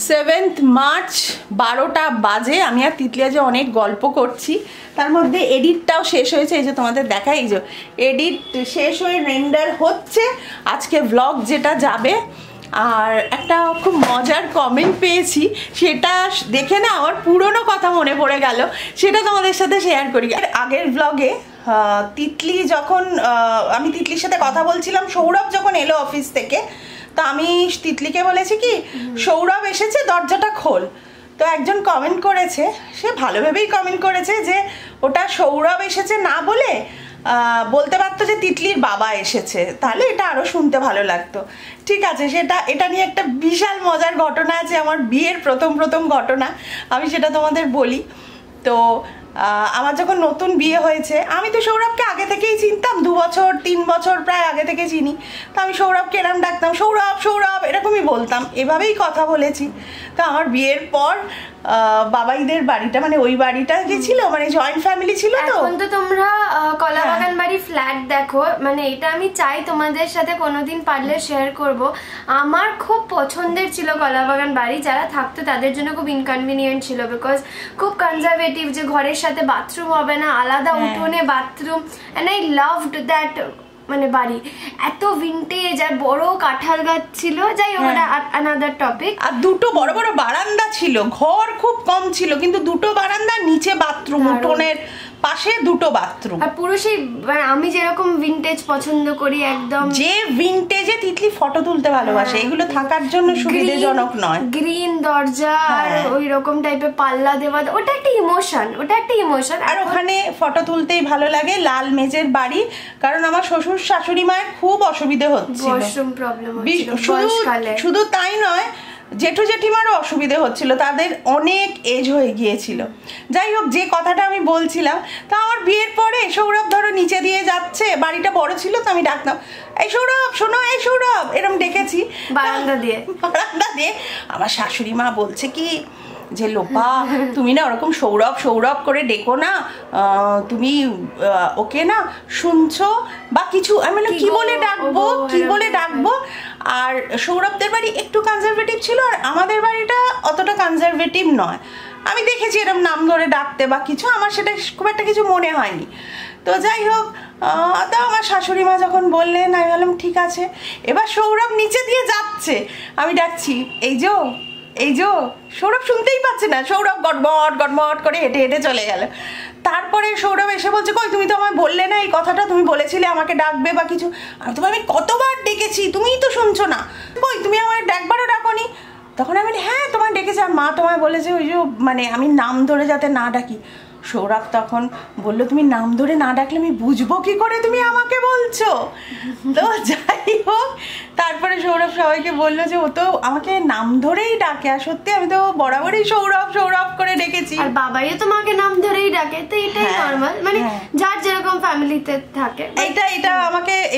7th March 12টা বাজে। আমি আর তিতলি আজ অনেক গল্প করছি, তার মধ্যে এডিটটাও শেষ হয়েছে। এই যে তোমাদের দেখাই, এই যে এডিট শেষ হয়ে রেন্ডার হচ্ছে আজকে ব্লগ যেটা যাবে। আর একটা খুব মজার কমেন্ট পেয়েছি, সেটা দেখে না আমার পুরনো কথা মনে পড়ে গেল, সেটা তোমাদের সাথে শেয়ার করি। আগের ব্লগে তিতলি যখন আমি তিতলির সাথে কথা বলছিলাম, সৌরভ যখন এলো অফিস থেকে, তো আমি তিতলিকে বলেছি কি সৌরভ এসেছে দরজাটা খোল। তো একজন কমেন্ট করেছে, সে ভালোভাবেই কমেন্ট করেছে যে ওটা সৌরভ এসেছে না বলে বলতে পারতো যে তিতলির বাবা এসেছে, তাহলে এটা আরও শুনতে ভালো লাগতো। ঠিক আছে, এটা নিয়ে একটা বিশাল মজার ঘটনা আছে, আমার বিয়ের প্রথম ঘটনা, আমি সেটা তোমাদের বলি। তো আমার যখন নতুন বিয়ে হয়েছে, আমি তো সৌরভকে আগে থেকেই চিনতাম, 2 বছর 3 বছর প্রায় আগে থেকে চিনি। তো আমি সৌরভকে এরম ডাকতাম, সৌরভ সৌরভ এরকমই বলতাম, এভাবেই কথা বলেছি। তো আমার বিয়ের পর বাবাইদের বাড়িটা, মানে ওই বাড়িটা গেছিল, মানে জয়েন্ট ফ্যামিলি ছিল। তো এখন তো তোমরা কলাবাগান বাড়ি ফ্ল্যাট দেখো, মানে এটা আমি চাই তোমাদের সাথে কোনোদিন পারলে শেয়ার করব। আমার খুব পছন্দের ছিল কলাবাগান বাড়ি, যারা থাকতো তাদের জন্য খুব ইনকনভিনিয়েন্ট ছিল, বিকজ খুব কনজারভেটিভ, যে ঘরের সাথে বাথরুম হবে না, আলাদা উঠোনে bathroom, and I loved that. মানে বাড়ি এত ভিন্টেজ, আর বড় কাঁঠাল গাছ ছিল, যাই হোক আনাদার টপিক। আর দুটো বড় বড় বারান্দা ছিল, ঘর খুব কম ছিল কিন্তু দুটো বারান্দা, নিচে বাথরুম, উঠোনের পাশে দুটো বাথরুম। আর পুরো সেই আমি যেরকম ভিন্টেজ পছন্দ করি, একদম যে ভিন্টেজে তিতলি ফটো তুলতে ভালোবাসে, এগুলো থাকার জন্য সুবিধাজনক নয়। গ্রিন দরজা আর ওই রকম টাইপের পাল্লা দেওয়া, ওটা একটা ইমোশন, আর ওখানে ফটো তুলতেই ভালো লাগে। লাল মেজের বাড়ি, কারণ আমার শ্বশুর শাশুড়ি মায়ের খুব অসুবিধে হচ্ছিল, ওয়াশরুম প্রবলেম শুধু তাই নয়, জেঠু জেঠিমারও অসুবিধে হচ্ছিল, তাদের অনেক এজ হয়ে গিয়েছিল। যাই হোক, যে কথাটা আমি বলছিলাম, তা আমার বিয়ের পরে সৌরভ ধরো নিচে দিয়ে যাচ্ছে, বাড়িটা বড় ছিল তো আমি ডাকতাম, এই সৌরভ শোনো, এই সৌরভ, এরম ডেকেছি বারান্দা দিয়ে। আমার শাশুড়ি মা বলছে কি যে লোপা তুমি না ওরকম সৌরভ সৌরভ করে ডেকো না, তুমি ওকে না শুনছো বা কিছু। আমি বললাম কি বলে ডাকবো। আর সৌরভদের বাড়ি একটু কনজারভেটিভ ছিল, আর আমাদের বাড়িটা অতটা কনজারভেটিভ নয়। আমি দেখেছি এরকম নাম ধরে ডাকতে বা কিছু, আমার সেটা খুব একটা কিছু মনে হয়নি। তো যাই হোক, তা আমার শাশুড়ি মা যখন বললেন, আমি বললাম ঠিক আছে। এবার সৌরভ নিচে দিয়ে যাচ্ছে, আমি ডাকছি এই যে সৌরভ শুনতেই পাচ্ছে না, সৌরভ গটমট করে হেঁটে হেঁটে চলে গেল। তারপরে সৌরভ এসে বলছে, কই তুমি তো আমায় বললে না এই কথাটা, তুমি বলেছিলে আমাকে ডাকবে বা কিছু। আমি কতবার ডেকেছি, তুমিই তো শুনছো না, কই তুমি আমায় একবারও ডাকোনি। তখন আমি বলি হ্যাঁ তোমায় ডেকেছি, আর মা তোমায় বলেছে ওই যে মানে আমি নাম ধরে যাতে না ডাকি। সৌরভ তখন বললো, তুমি নাম ধরে না ডাকলে আমি বুঝবো কি করে তুমি আমাকে বলছো। তো যাই হোক, তারপরে সৌরভ সবাইকে বললো যে ও তো আমাকে নাম ধরেই ডাকে, আর সত্যি আমি তো বরাবরই সৌরভ সৌরভ করে ডেকেছি। আর বাবাইও তোমাকে নাম ধরেই ডাকে, তো এটাই নরমাল, মানে যার যেরকম ফ্যামিলিতে থাকে।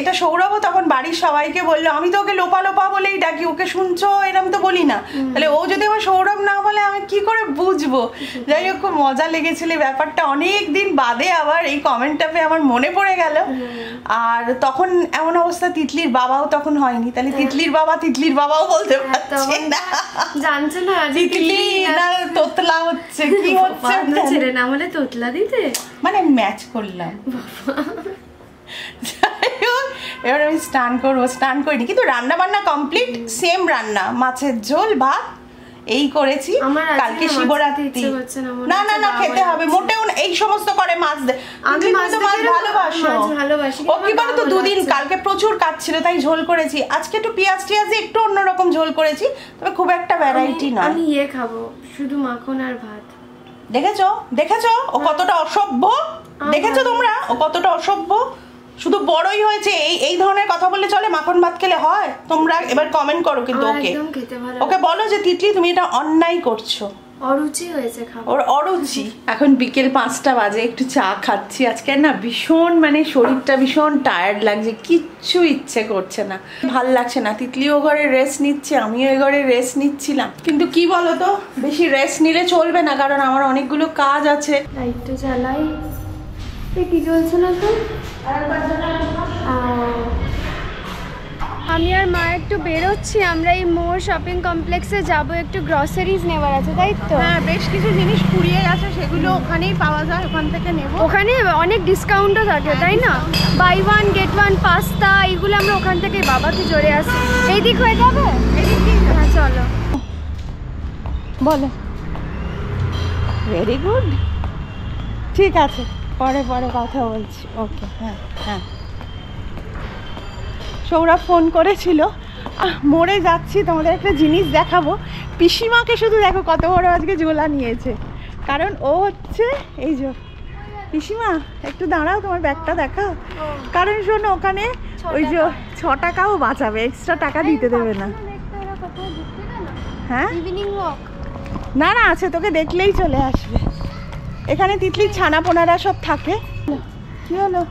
এটা সৌরভও তখন বাড়ির সবাইকে বললো, আমি তো ওকে লোপা লোপা বলেই ডাকি, ওকে শুনছো এরম তো বলি না। তাহলে ও যদি আমার সৌরভ না বলে আমি কি করে বুঝবো। যাই হোক, খুব মজা লেগেছিল ব্যাপারটা, অনেক দিন বাদে আবার এই কমেন্টটা পেয়ে আমার মনে পড়ে গেল। আর তখন এমন অবস্থা, তিতলির বাবাও তখন হয়নি, তাহলে তিতলির বাবাও বলতে পারছে না, জানছে না তিতলি না তোতলা হচ্ছে, কি হচ্ছে ছেড়ে না বলে তোতলা দিতে, মানে ম্যাচ করলাম। এবার আমি স্নান করিনি, কিন্তু রান্না বান্না কমপ্লিট, সেম রান্না, মাছের ঝোল ভাত এই করেছি। কালকে শিবরাত্রি, না না না খেতে হবে, মোটেও এই সমস্ত করে মাছ দে, আমি মাছ ভালোবাসি। ও কি বলতো, দুদিন কালকে প্রচুর কাজ ছিল তাই ঝোল করেছি, আজকে একটু পেঁয়াজ টিয়াজ একটু অন্যরকম ঝোল করেছি, তবে খুব একটা ভ্যারাইটি নয়। আমি খাবো শুধু মাখন আর ভাত। দেখেছো ও কতটা অসভ্য, দেখেছো তোমরা ও কতটা অসভ্য, শুধু বড়ই হয়েছে এই ধরনের কথা বললে চলে, মাখন ভাত খেলে হয়? তোমরা এবার কমেন্ট করো, কিন্তু ওকে বলো যে তিতলি তুমি এটা অন্যায় করছো, অরুচি হয়েছে খাবার, ওর অরুচি। এখন বিকেল 5টা বাজে, একটু চা খাচ্ছি। আজকে না ভীষণ মানে শরীরটা ভীষণ টায়ার্ড লাগছে, কিচ্ছু ইচ্ছে করছে না, ভাল লাগছে না। তিতলিও ঘরে রেস্ট নিচ্ছে, আমিও এই ঘরে রেস্ট নিচ্ছিলাম, কিন্তু কি বলতো, বেশি রেস্ট নিলে চলবে না, কারণ আমার অনেকগুলো কাজ আছে। লাইটটা জ্বালাই, কি চলছে না তো, আমি আর মা একটু বেরোচ্ছি, আমরা এই মোর শপিং কমপ্লেক্সে যাব, একটু গ্রসারিজ নেওয়ার আছে, তাই তো? হ্যাঁ, বেশ কিছু জিনিস কুড়িয়ে গেছে, সেগুলো ওখানেই পাওয়া যায়, ওখান থেকে নেব। ওখানে অনেক ডিসকাউন্টও থাকে, তাই না? Buy one get one pasta, এগুলো আমরা ওখান থেকে বাবাকে জোরে আসি। এই দিক হয়ে যাবে? হ্যাঁ চলো। বলো। ভেরি গুড, ঠিক আছে, পরে পরে কথা বলছি। ওকে, হ্যাঁ হ্যাঁ। সৌরভ ফোন করেছিল, মোড়ে যাচ্ছি, তোমাদের একটা জিনিস দেখাবো। পিসিমাকে শুধু দেখো কত বড় আজকে ঝোলা নিয়েছে, কারণ ও হচ্ছে এই যে পিসিমা একটু দাঁড়াও, তোমার ব্যাগটা দেখাও। কারণ শোনো, ওখানে ওই যে 6 টাকাও বাঁচাবে, এক্সট্রা টাকা দিতে দেবে না। হ্যাঁ, ইভিনিং ওয়াক না না আছে, তোকে দেখলেই চলে আসবে। এখানে তিতলির ছানা পোনারা সব থাকে। কি হলো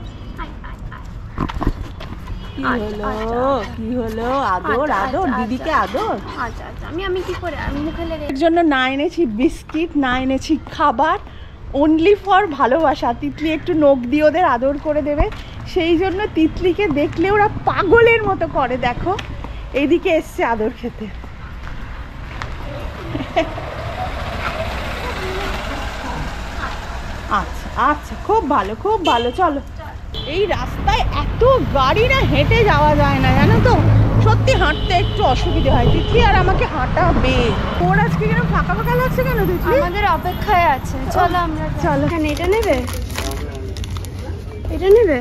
কি হলো? আদর আদর, দিদিকে আদর। আচ্ছা আচ্ছা, আমি কি করে মুখে লেগে এর জন্য না এনেছি বিস্কিট, না এনেছি খাবার, অনলি ফর ভালোবাসা। তিতলি একটু নখ দিয়ে ওদের আদর করে দেবে, সেই জন্য তিতলিকে দেখলে ওরা পাগলের মতো করে। দেখো এইদিকে এসছে আদর খেতে। আচ্ছা আচ্ছা, খুব ভালো খুব ভালো, চলো। এই রাস্তায় এত গাড়ি না, হেঁটে যাওয়া যায় না, জানো তো? সত্যি হাঁটতে একটু অসুবিধা হয়। তিতলি আর আমাকে হাঁটাবে। ওর আজকে কেন ফাঁকা ফাঁকা লাগছে কেন তিতলি? আমাদের অপেক্ষায় আছে, চলো আমরা চলো। এখানে এটা নেবে, এটা নেবে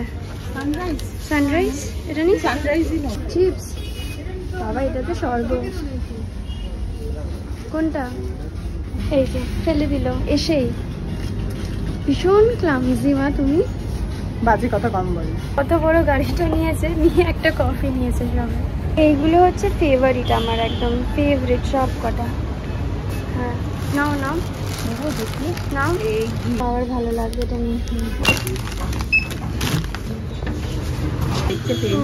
সানরাইজ, সানরাইজ, এটা নিই। সানরাইজই না, চিপস। বাবা এটাতে স্বর্গ। কোনটা? এই যে ফেলে দিল এসেই। ভীষণ ক্লামজি মা তুমি। বাজে কথা কম বলি। কত বড় গাড়িটা নিয়েছে, নিয়ে একটা কফি নিয়েছে সবাই। এইগুলো হচ্ছে ফেভারিট আমার, একদম ফেভারিট সব কটা। হ্যাঁ নাও নাও নেবো দেখি। নাও, এই আবার ভালো লাগবে এটা নিয়ে। দেখতে পেয়ে।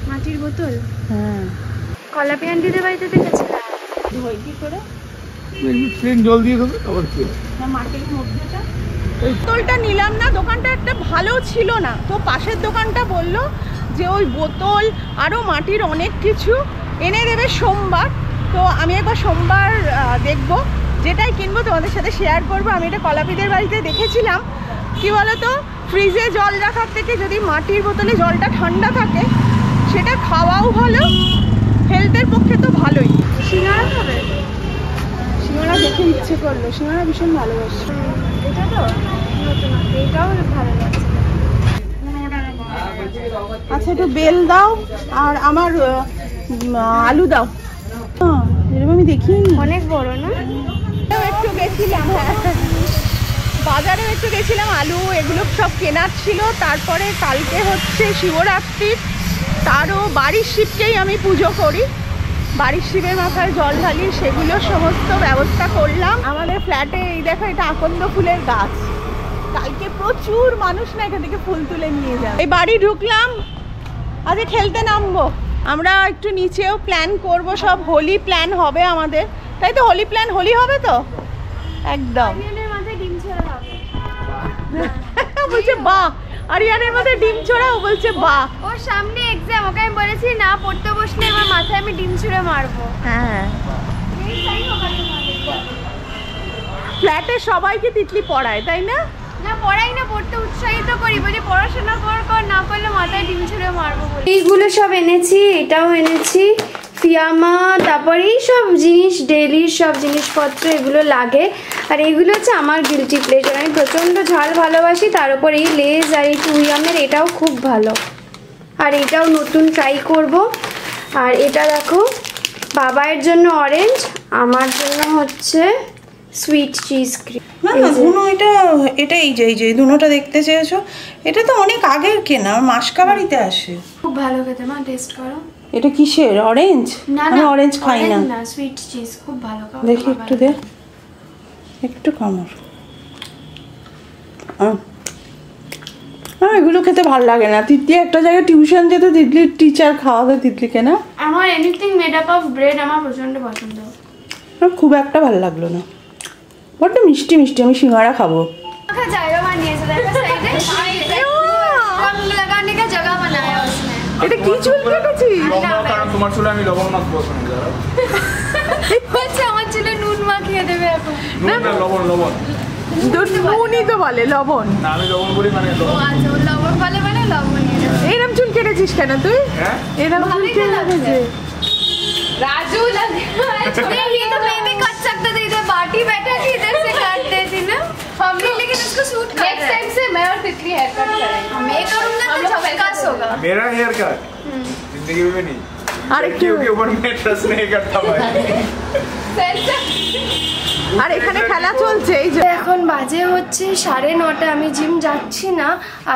মাটির বোতল। হ্যাঁ, কলাপি আন্টিদের বাড়িতে দেখেছিলাম। ধোই কি করে? জল দিয়ে দেবে আবার কি? না, মাটির মধ্যেটা। বোতলটা নিলাম না, দোকানটা একটা ভালো ছিল না, তো পাশের দোকানটা বললো যে ওই বোতল আরও মাটির অনেক কিছু এনে দেবে সোমবার। তো আমি একবার সোমবার দেখবো, যেটাই কিনবো তোমাদের সাথে শেয়ার করবো। আমি এটা কলাপিদের বাড়িতে দেখেছিলাম। কি বলতো, ফ্রিজে জল রাখার থেকে যদি মাটির বোতলে জলটা ঠান্ডা থাকে, সেটা খাওয়াও ভালো, হেলথের পক্ষে তো ভালোই। সিঙ্গারা খাবে? সিঙ্গারা দেখে ইচ্ছে করলো, সিঙ্গারা ভীষণ ভালোবাসি। এটা তো নতুন আছে, এটাও ভালো লাগছে। আচ্ছা, একটু বেল দাও আর আমার আলু দাও। এরকম আমি দেখিনি। অনেক বড় না? একটু গেছিলাম, হ্যাঁ বাজারেও একটু গেছিলাম, আলু এগুলো সব কেনার ছিল। তারপরে কালকে হচ্ছে শিবরাত্রির, তারও বাড়ির শিবকেই আমি পুজো করি, বাড়ির শিবের মাথায় জল ঢালি, সেগুলো সমস্ত ব্যবস্থা করলাম। আমাদের ফ্ল্যাটে এই দেখো, এটা আকন্দ ফুলের গাছ। কালকে প্রচুর মানুষ না এখান থেকে ফুল তুলে নিয়ে যাবে। এই বাড়ি ঢুকলাম, আজকে খেলতে নামবো আমরা। একটু নিচেও প্ল্যান করব, সব হোলি প্ল্যান হবে আমাদের, তাই তো? হোলি প্ল্যান, হোলি হবে তো একদম। আরিয়ানের মাথায় ডিম ছোড়া হবে। বলছে বাহ, আরিয়ানের মাথায় ডিম ছোড়া, ও বলছে বাহ। ওর সামনে এক্সাম, ওকে আমি বলেছি না পড়তে বসলে আমার মাথায় আমি ডিম ছুঁড়ে মারবো। হ্যাঁ, ফ্ল্যাটে সবাইকে তিতলি পড়ায়, তাই না? না পড়াই না, পড়তে উৎসাহিত করি, বলি পড়াশোনা কর, না করলে মাথায় ডিম ছুঁড়ে মারবো। এইগুলো সব এনেছি, এটাও এনেছি, ফিয়ামা, তারপরে এই সব জিনিস, ডেইলির সব জিনিসপত্র এগুলো লাগে। আর এইগুলো হচ্ছে আমার গিলটি প্লেজার, আমি প্রচণ্ড ঝাল ভালোবাসি। তার উপর এই লেজ আর এই টুইয়ামের এটাও খুব ভালো, আর এটাও নতুন ট্রাই করব। আর এটা দেখো, বাবাইয়ের জন্য অরেঞ্জ, আমার জন্য হচ্ছে সুইট চিজ ক্রিম। না না, দুনো এটা এই যে দুনোটা দেখতে চেয়েছো, এটা তো অনেক আগের কেনা, মাসকাবাড়িতে আসে। খুব ভালো খেতে, মা টেস্ট করো। এটা কিসের? অরেঞ্জ? আমি অরেঞ্জ খাই না। না, সুইট চিজ খুব ভালো খাও। দেখি একটু দে, একটু কামড়। এগুলো খেতে ভালো লাগে না। তিতলি একটা জায়গায় টিউশন যেতে, তিতলির টিচার খাওয়াতে তিতলিকে না। আমার anything made up of bread আমার প্রচন্ড পছন্দ। আমার খুব একটা ভালো লাগলো না, বড্ড মিষ্টি মিষ্টি। আমি সিঙ্গারা খাবো। জায়গা বানিয়েছে, দেখো সাইডে রং লাগাने का जगह बनाया उसने। এটা কি চুল কেটেছিস? কারণ তোমার চুলে আমি লবণ মাখবো হচ্ছে আমার চুলে নুন মাখিয়ে দেবে এখন। লবণ লবণ নুনই তো বলে, লবণ না আমি লবণ বলি মানে ও আচ্ছা, ও লবণ বলে মানে লবণ। এরম চুল কেটেছিস কেন তুই? হ্যাঁ এরম চুল ভালোই তো লাগছে। কেটেছিস राजू ये तो मैं भी काट सकता था, इधर पार्टी बैठा थी इधर से काट देती ना हम भी, लेकिन उसको सूट कर नेक्स्ट टाइम से मैं और तितली हेयर कट करेंगे। मैं करूंगा तो झकास होगा। मेरा हेयर कट जिंदगी में नहीं, अरे लड़कियों के ऊपर मैं ट्रस्ट नहीं करता भाई। আর এখানে খেলা চলছে এই যে। এখন বাজে হচ্ছে 9:30, আমি জিম যাচ্ছি না,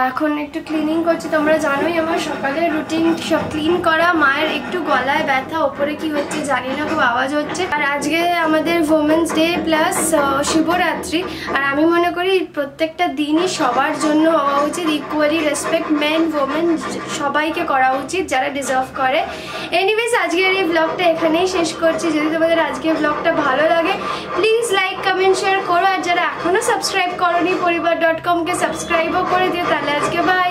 এখন একটু ক্লিনিং করছি। তোমরা জানোই আমার সকালের রুটিন সব ক্লিন করা। মায়ের একটু গলায় ব্যথা, ওপরে কি হচ্ছে জানি না, খুব আওয়াজ হচ্ছে। আর আজকে আমাদের ওমেন্স ডে প্লাস শিবরাত্রি, আর আমি মনে করি প্রত্যেকটা দিনই সবার জন্য হওয়া উচিত, ইকুয়ালি রেসপেক্ট মেন ওমেন সবাইকে করা উচিত যারা ডিজার্ভ করে। এনিওয়েজ আজকের এই ব্লগটা এখানেই শেষ করছি। যদি তোমাদের আজকের ব্লগটা ভালো লাগে প্লিজ লাইক কমেন্ট শেয়ার করো, আর যারা এখনো সাবস্ক্রাইব করোনি পরিবার.com কে সাবস্ক্রাইবও করে দিও। তাহলে আজকে বাই।